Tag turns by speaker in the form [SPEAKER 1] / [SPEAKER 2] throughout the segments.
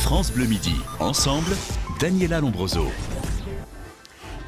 [SPEAKER 1] France Bleu Midi. Ensemble, Daniela Lombroso.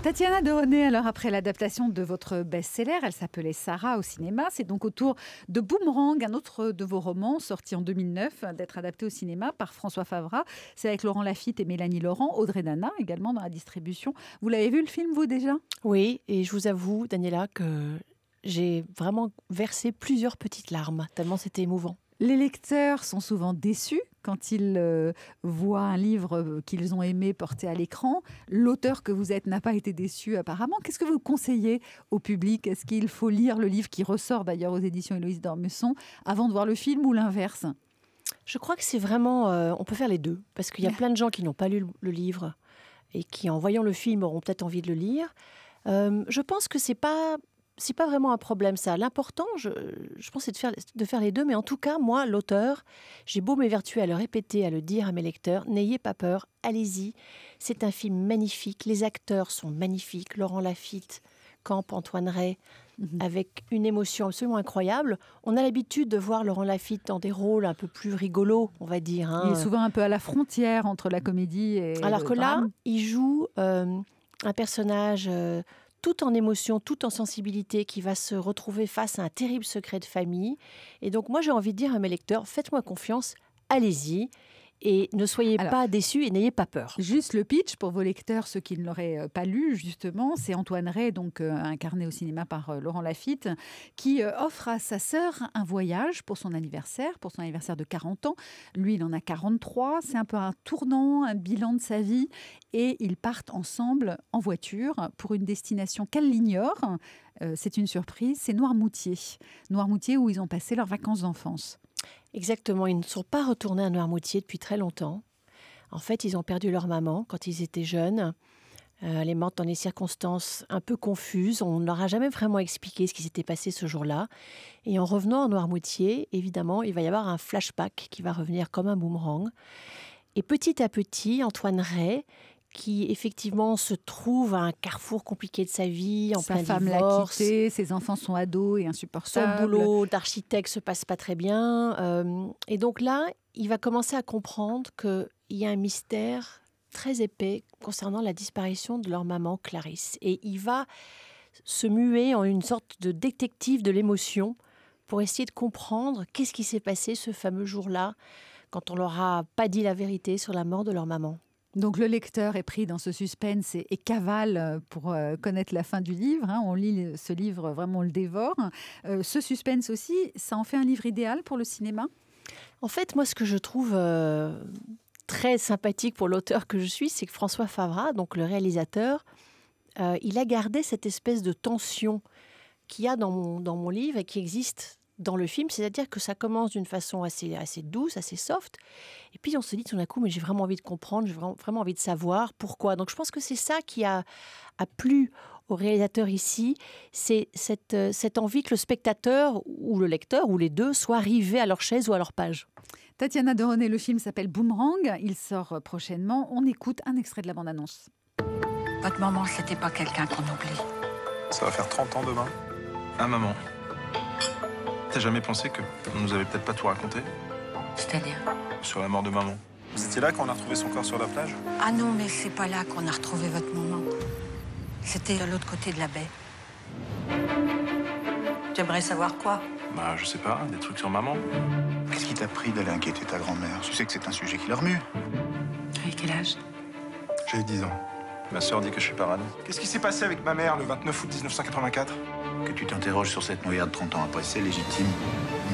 [SPEAKER 2] Tatiana Doronnet, alors après l'adaptation de votre best-seller, elle s'appelait Sarah au cinéma. C'est donc au tour de Boomerang, un autre de vos romans sorti en 2009, d'être adapté au cinéma par François Favras. C'est avec Laurent Lafitte et Mélanie Laurent, Audrey Dana également dans la distribution. Vous l'avez vu le film, vous, déjà ?
[SPEAKER 3] Oui, et je vous avoue, Daniela, que j'ai vraiment versé plusieurs petites larmes, tellement c'était émouvant.
[SPEAKER 2] Les lecteurs sont souvent déçus quand ils voient un livre qu'ils ont aimé porté à l'écran. L'auteur que vous êtes n'a pas été déçu apparemment. Qu'est-ce que vous conseillez au public ? Est-ce qu'il faut lire le livre qui ressort d'ailleurs aux éditions Héloïse d'Ormesson avant de voir le film ou l'inverse ?
[SPEAKER 3] Je crois que c'est vraiment... on peut faire les deux, parce qu'il y a plein de gens qui n'ont pas lu le livre et qui, en voyant le film, auront peut-être envie de le lire. Je pense que c'est pas vraiment un problème, ça. L'important, je pense, c'est de faire les deux. Mais en tout cas, moi, l'auteur, j'ai beau m'évertuer à le répéter, à le dire à mes lecteurs, n'ayez pas peur, allez-y. C'est un film magnifique. Les acteurs sont magnifiques. Laurent Lafitte campe Antoine Rey avec une émotion absolument incroyable. On a l'habitude de voir Laurent Lafitte dans des rôles un peu plus rigolos, on va dire.
[SPEAKER 2] Il est souvent un peu à la frontière entre la comédie et
[SPEAKER 3] alors que là,
[SPEAKER 2] drame.
[SPEAKER 3] il joue un personnage... tout en émotion, tout en sensibilité, qui va se retrouver face à un terrible secret de famille. Et donc, moi, j'ai envie de dire à mes lecteurs, faites-moi confiance, allez-y, et ne soyez pas déçus et n'ayez pas peur.
[SPEAKER 2] Juste le pitch pour vos lecteurs, ceux qui ne l'auraient pas lu, justement, c'est Antoine Rey, donc incarné au cinéma par Laurent Lafitte, qui offre à sa sœur un voyage pour son anniversaire de 40 ans. Lui, il en a 43. C'est un peu un tournant, un bilan de sa vie. Et ils partent ensemble en voiture pour une destination qu'elle ignore. C'est une surprise, c'est Noirmoutier. Noirmoutier où ils ont passé leurs vacances d'enfance.
[SPEAKER 3] Exactement, ils ne sont pas retournés à Noirmoutier depuis très longtemps. En fait, ils ont perdu leur maman quand ils étaient jeunes. Elle est morte dans des circonstances un peu confuses. On ne leur a jamais vraiment expliqué ce qui s'était passé ce jour-là. Et en revenant à Noirmoutier, évidemment, il va y avoir un flashback qui va revenir comme un boomerang. Et petit à petit, Antoine Rey, qui effectivement se trouve à un carrefour compliqué de sa vie, en plein divorce.
[SPEAKER 2] Sa femme l'a quitté, ses enfants sont ados et insupportables.
[SPEAKER 3] Son boulot d'architecte se passe pas très bien. Et donc là, il va commencer à comprendre qu'il y a un mystère très épais concernant la disparition de leur maman Clarisse. Et il va se muer en une sorte de détective de l'émotion pour essayer de comprendre qu'est-ce qui s'est passé ce fameux jour-là, quand on leur a pas dit la vérité sur la mort de leur maman.
[SPEAKER 2] Donc le lecteur est pris dans ce suspense et cavale pour connaître la fin du livre. On lit ce livre, vraiment on le dévore. Ce suspense aussi, ça en fait un livre idéal pour le cinéma ?
[SPEAKER 3] En fait, moi, ce que je trouve très sympathique pour l'auteur que je suis, c'est que François Favras, donc le réalisateur, il a gardé cette espèce de tension qu'il y a dans mon livre et qui existe dans le film, c'est-à-dire que ça commence d'une façon assez douce, assez soft, et puis on se dit tout d'un coup, mais j'ai vraiment envie de comprendre, j'ai vraiment envie de savoir pourquoi. Donc je pense que c'est ça qui a plu au réalisateur ici, c'est cette envie que le spectateur ou le lecteur, ou les deux, soient rivés à leur chaise ou à leur page.
[SPEAKER 2] Tatiana Doronnet, le film s'appelle Boomerang, il sort prochainement. On écoute un extrait de la bande-annonce.
[SPEAKER 4] Votre maman, c'était pas quelqu'un qu'on oublie.
[SPEAKER 5] Ça va faire 30 ans demain. Ah, maman. T'as jamais pensé qu'on nous avait peut-être pas tout raconté ?
[SPEAKER 4] C'est-à-dire ?
[SPEAKER 5] Sur la mort de maman. C'était là qu'on a retrouvé son corps sur la plage ?
[SPEAKER 4] Ah non, mais c'est pas là qu'on a retrouvé votre maman. C'était de l'autre côté de la baie. Tu aimerais savoir quoi ?
[SPEAKER 5] Bah, je sais pas, des trucs sur maman.
[SPEAKER 6] Qu'est-ce qui t'a pris d'aller inquiéter ta grand-mère ? Tu sais que c'est un sujet qui la remue.
[SPEAKER 4] Avec quel âge ?
[SPEAKER 5] J'ai 10 ans. Ma sœur dit que je suis parano. Qu'est-ce qui s'est passé avec ma mère le 29 août 1984 ?
[SPEAKER 6] Que tu t'interroges sur cette noyade 30 ans après, c'est légitime.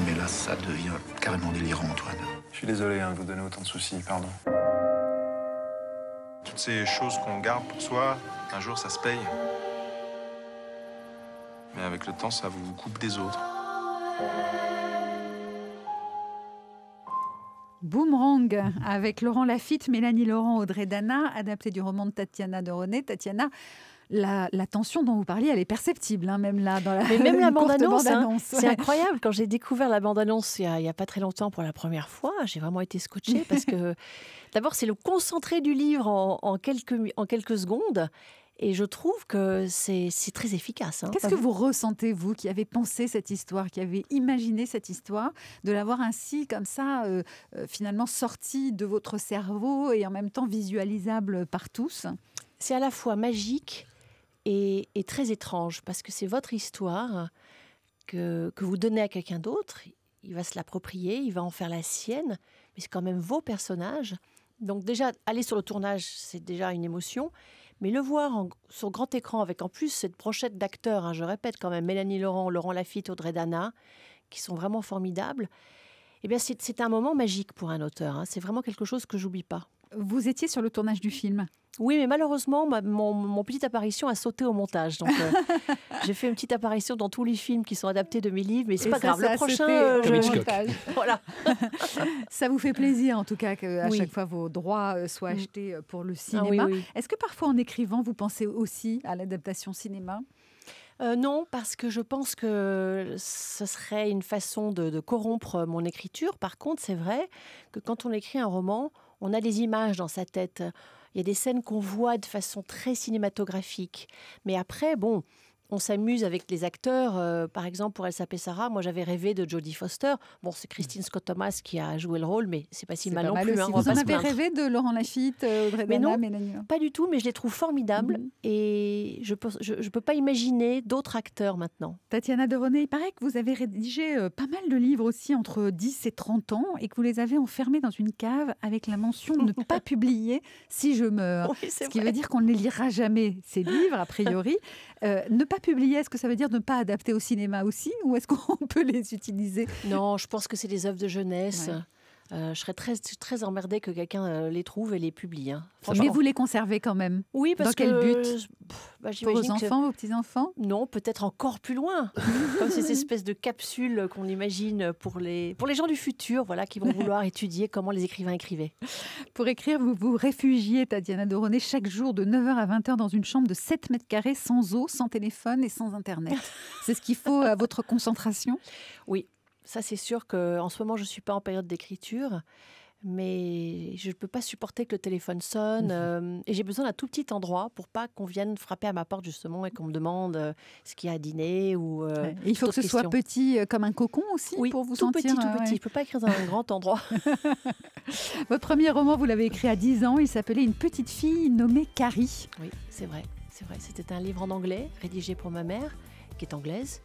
[SPEAKER 6] Mais là, ça devient carrément délirant, Antoine.
[SPEAKER 5] Je suis désolé de vous donner autant de soucis, pardon. Toutes ces choses qu'on garde pour soi, un jour ça se paye. Mais avec le temps, ça vous coupe des autres.
[SPEAKER 2] Boomerang, avec Laurent Lafitte, Mélanie Laurent, Audrey Dana, adapté du roman de Tatiana Doronnet. Tatiana, la tension dont vous parliez, elle est perceptible, même là, dans la,
[SPEAKER 3] même la bande-annonce.
[SPEAKER 2] Ouais.
[SPEAKER 3] C'est incroyable. Quand j'ai découvert la bande-annonce il y a pas très longtemps pour la première fois, j'ai vraiment été scotchée parce que, d'abord, c'est le concentré du livre en quelques secondes. Et je trouve que c'est très efficace. Hein.
[SPEAKER 2] Qu'est-ce que vous ressentez, vous, qui avez pensé cette histoire, qui avez imaginé cette histoire, de l'avoir ainsi, comme ça, finalement sortie de votre cerveau et en même temps visualisable par tous?
[SPEAKER 3] C'est à la fois magique et très étrange, parce que c'est votre histoire que vous donnez à quelqu'un d'autre. Il va se l'approprier, il va en faire la sienne, mais c'est quand même vos personnages. Donc déjà, aller sur le tournage, c'est déjà une émotion. Mais le voir sur grand écran, avec en plus cette brochette d'acteurs, hein, je répète quand même, Mélanie Laurent, Laurent Lafitte, Audrey Dana, qui sont vraiment formidables, eh bien c'est un moment magique pour un auteur. Hein. C'est vraiment quelque chose que j'oublie pas.
[SPEAKER 2] Vous étiez sur le tournage du film?
[SPEAKER 3] Oui, mais malheureusement, mon petite apparition a sauté au montage. Donc, j'ai fait une petite apparition dans tous les films qui sont adaptés de mes livres, mais c'est pas grave. Le prochain,
[SPEAKER 2] voilà. Ça vous fait plaisir, en tout cas, qu'à
[SPEAKER 3] oui.
[SPEAKER 2] chaque fois vos droits soient achetés pour le cinéma.
[SPEAKER 3] Ah, oui.
[SPEAKER 2] Est-ce que parfois, en écrivant, vous pensez aussi à l'adaptation cinéma?
[SPEAKER 3] Non, parce que je pense que ce serait une façon de corrompre mon écriture. Par contre, c'est vrai que quand on écrit un roman, on a des images dans sa tête. Il y a des scènes qu'on voit de façon très cinématographique. Mais après, bon, on s'amuse avec les acteurs. Par exemple, pour Elsa Pessara, moi, j'avais rêvé de Jodie Foster. Bon, c'est Christine Scott Thomas qui a joué le rôle, mais c'est pas si mal non plus. Hein,
[SPEAKER 2] vous en avez rêvé de Laurent Lafitte, Audrey Dana, Mélanie?
[SPEAKER 3] Pas du tout, mais je les trouve formidables. Et je peux pas imaginer d'autres acteurs maintenant.
[SPEAKER 2] Tatiana Deronay, il paraît que vous avez rédigé pas mal de livres aussi entre 10 et 30 ans et que vous les avez enfermés dans une cave avec la mention de ne pas publier si je meurs.
[SPEAKER 3] Oui,
[SPEAKER 2] ce qui veut dire qu'on ne les lira jamais, ces livres, a priori. Ne pas publier, est-ce que ça veut dire ne pas adapter au cinéma aussi, ou est-ce qu'on peut les utiliser?
[SPEAKER 3] Non, je pense que c'est des œuvres de jeunesse.
[SPEAKER 2] Ouais.
[SPEAKER 3] Je serais très emmerdée que quelqu'un les trouve et les publie. Hein.
[SPEAKER 2] Mais vous les conservez quand même?
[SPEAKER 3] Oui, parce
[SPEAKER 2] Dans quel but? Pour vos enfants, vos petits-enfants?
[SPEAKER 3] Non, peut-être encore plus loin. Comme ces espèces de capsules qu'on imagine pour les gens du futur, voilà, qui vont vouloir étudier comment les écrivains écrivaient.
[SPEAKER 2] Pour écrire, vous vous réfugiez, Tatiana Deronay, chaque jour de 9h à 20h dans une chambre de 7 mètres carrés, sans eau, sans téléphone et sans Internet. C'est ce qu'il faut à votre concentration?
[SPEAKER 3] Oui. Ça, c'est sûr qu'en ce moment, je ne suis pas en période d'écriture, mais je ne peux pas supporter que le téléphone sonne. Et j'ai besoin d'un tout petit endroit pour pas qu'on vienne frapper à ma porte, justement, et qu'on me demande ce qu'il y a à dîner. Ou,
[SPEAKER 2] il faut que ce soit petit comme un cocon aussi,
[SPEAKER 3] oui,
[SPEAKER 2] pour vous
[SPEAKER 3] tout
[SPEAKER 2] sentir...
[SPEAKER 3] petit. Je ne peux pas écrire dans un grand endroit.
[SPEAKER 2] Votre premier roman, vous l'avez écrit à 10 ans. Il s'appelait Une petite fille nommée Carrie.
[SPEAKER 3] Oui, c'est vrai. C'était un livre en anglais, rédigé pour ma mère, qui est anglaise.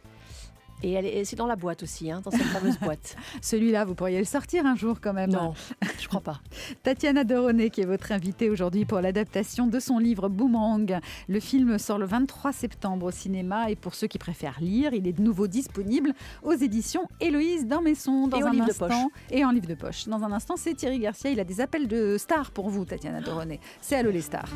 [SPEAKER 3] Et c'est dans la boîte aussi, hein, dans cette fameuse boîte.
[SPEAKER 2] Celui-là, vous pourriez le sortir un jour quand même.
[SPEAKER 3] Non, je crois pas.
[SPEAKER 2] Tatiana Deronay, qui est votre invitée aujourd'hui pour l'adaptation de son livre Boomerang. Le film sort le 23 septembre au cinéma et pour ceux qui préfèrent lire, il est de nouveau disponible aux éditions Héloïse d'Ormesson.
[SPEAKER 3] Et en livre de poche.
[SPEAKER 2] Et en livre de poche. Dans un instant, c'est Thierry Garcia. Il a des appels de stars pour vous, Tatiana Deronay. C'est Allô les stars.